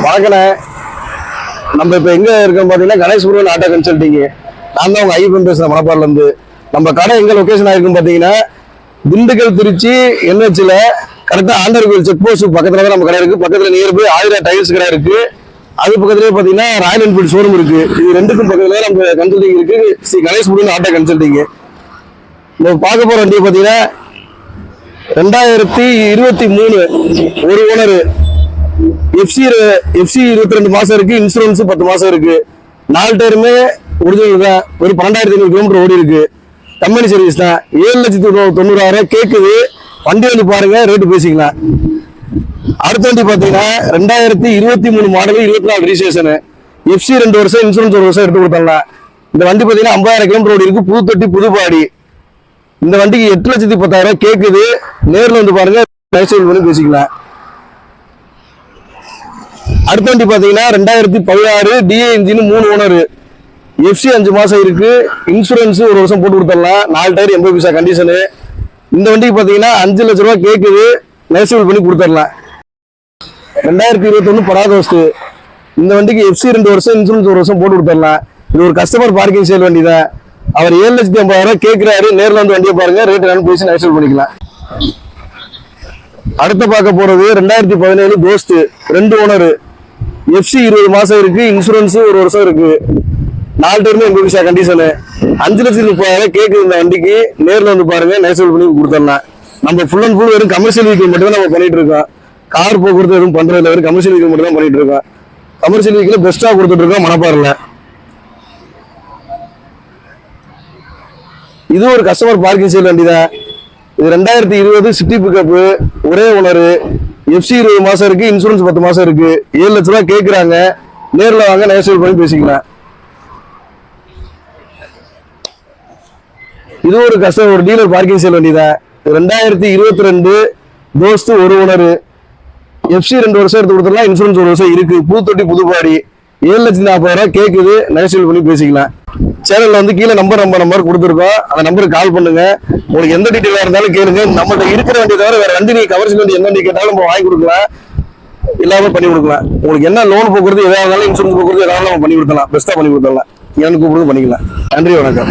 வணக்கண்ணே. நம்ம இப்ப எங்க இருக்கோம் பாத்தீங்கன்னா கணேஷ்புரம் ஆட்டோ கன்சல்டிங். நான் தான் உங்க ஐயப்பன் பேசுறேன் மணப்பாறையில இருந்து. நம்ம கடை எங்க லொகேஷன் ஆயிருக்கும் பாத்தீங்கன்னா திண்டுக்கல் திருச்சி என்ஹெச்ல கரெக்டா ஆண்டர் கோயில் செக் போஸ்ட் பக்கத்துல தான் நம்ம கடை இருக்கு. பக்கத்துல நியர்பை ஆயிரா டைல்ஸ் கடை இருக்கு. அது பக்கத்துலயே பாத்தீங்கன்னா ராயல் என்ஃபீல்ட் ஷோரூம் இருக்கு. இது ரெண்டுக்கும் பக்கத்துல நம்ம கன்சல்டிங் இருக்கு. Sri Ganeshpuram auto consulting. நம்ம பார்க்க போற வண்டியை பாத்தீங்கன்னா 2023 ஒரு ஓனர். எஃப்சி 22 மாசம் இருக்கு. இன்சூரன்ஸ் 10 மாசம் இருக்கு. 4 டயருமே ஒரிஜினல் தான். ஒரு 12,500 கிலோமீட்டர் ஓடி இருக்கு. கம்பெனி சர்வீஸ் தான். 7,90,000 கேக்குது. வண்டி வந்து பாருங்க, ரேட்டு பேசிக்கலாம். அடுத்த வண்டி பாத்தீங்கன்னா 2023 மாடல் 24 ரிஜிஸ்ட்ரேஷன். எஃப்சி 2 வருஷம், இன்சூரன்ஸ் 1 வருஷம் எடுத்து கொடுத்தாங்க. இந்த வண்டி பாத்தீங்கன்னா 50,000 கிலோமீட்டர் ஓடி இருக்கு. புதுத்தொட்டி புதுப்பாடி. இந்த வண்டிக்கு 8,10,000 கேக்குது. நேர்ல வந்து பாருங்க, பண்ணி பேசிக்கலாம். அடுத்த வண்டி பாத்தீங்கன்னா 2016 டிஏ இன்ஜின் 3 ஓனர். எஃப்சி 5 மாசம் இருக்கு. இன்சூரன்ஸ் 1 வருஷம் போட்டு கொடுத்துடலாம். 4 டயர் 80 பைசா கண்டிஷனு. இந்த வண்டிக்கு பாத்தீங்கன்னா 5 லட்ச ரூபாய் கேக்குது. நெகோசியபிள் பண்ணி கொடுத்துடலாம். 2021 பராதோஸ்து. இந்த வண்டிக்கு எஃப்சி 2 வருஷம், இன்சூரன்ஸ் 1 வருஷம் போட்டு கொடுத்துடலாம். இது ஒரு கஸ்டமர் பார்க்கிங் சேல் வண்டி தான். அவர் 7,50,000 கேட்கிறாரு. நேரில் வந்து வண்டியை பாருங்க, ரேட் என்னன்னு பேசி நெகோசியபிள் பண்ணிக்கலாம். அடுத்த பார்க்க போறது 2017 கோஸ்ட் 2 ஓனர். எஃப்சி 20 மாசம் இருக்கு. இன்சூரன்ஸ் 1 வருஷம் இருக்கு. 4 டயருமே 80 பைசா கண்டிஷனு. 5,30,000 கேக்குது. இந்த வண்டிக்கு நேரில் வந்து பாருங்க, நெகோசியபிள் பண்ணி கொடுத்துடலாம். நம்ம ஃபுல் அண்ட் ஃபுல் வெறும் கமர்ஷியல் வெஹிக்கிள் மட்டும் தான் நம்ம பண்ணிட்டு இருக்கோம். கார் போக்குவரத்து எதுவும் பண்றதில்ல. வெறும் கமர்ஷியல் வெஹிக்கிள் மட்டும் தான் பண்ணிட்டு இருக்கோம். கமர்ஷியல் வெஹிக்கிள் பெஸ்டா கொடுத்துட்டு இருக்கோம் மணப்பாறையில. இது ஒரு கஸ்டமர் பார்க்கிங் சேல் வண்டி தான். இது 2020 சிட்டி பிக்கப், ஒரே ஓனர். எஃப்சி 20 மாசம் இருக்கு. இன்சூரன்ஸ் 10 மாசம் இருக்கு. 7 லட்ச ரூபாய் கேட்கிறாங்க. நேரில் வாங்க, நெகோசியபிள் பண்ணி பேசிக்கலாம். இது ஒரு கஸ்டமர், ஒரு டீலர் பார்க்கிங் சேல் வண்டி தான். 2022 தோஸ்து 1 ஓனர். எஃப்சி 2 வருஷம் எடுத்து கொடுத்துடலாம். இன்சூரன்ஸ் 1 வருஷம் இருக்கு. புதுத்தொட்டி புதுப்பாடி. 7,40,000 கேக்குது. நெகோசியபிள் பண்ணி பேசிக்கலாம். சேனல்ல வந்து கீழே நம்பர் கொடுத்துருக்கோம். அந்த நம்பருக்கு கால் பண்ணுங்க. உங்களுக்கு எந்த டீட்டெயிலா இருந்தாலும் கேளுங்க. நம்மகிட்ட இருக்கிற வண்டி தவிர வேற வண்டி நீங்க கமர்ஷியல் வண்டி எந்த வண்டி கேட்டாலும் நம்ம வாங்கி கொடுக்கலாம். எல்லாமே பண்ணி கொடுக்கலாம். உங்களுக்கு என்ன லோன் போக்குறது எதாவது இருந்தாலும், இன்சூரன்ஸ் போக்குறது எதாவது நம்ம பண்ணி கொடுக்கலாம். பெஸ்டா பண்ணி கொடுத்துடலாம். எனக்கு கூப்பிடுறது பண்ணிக்கலாம். நன்றி, வணக்கம்.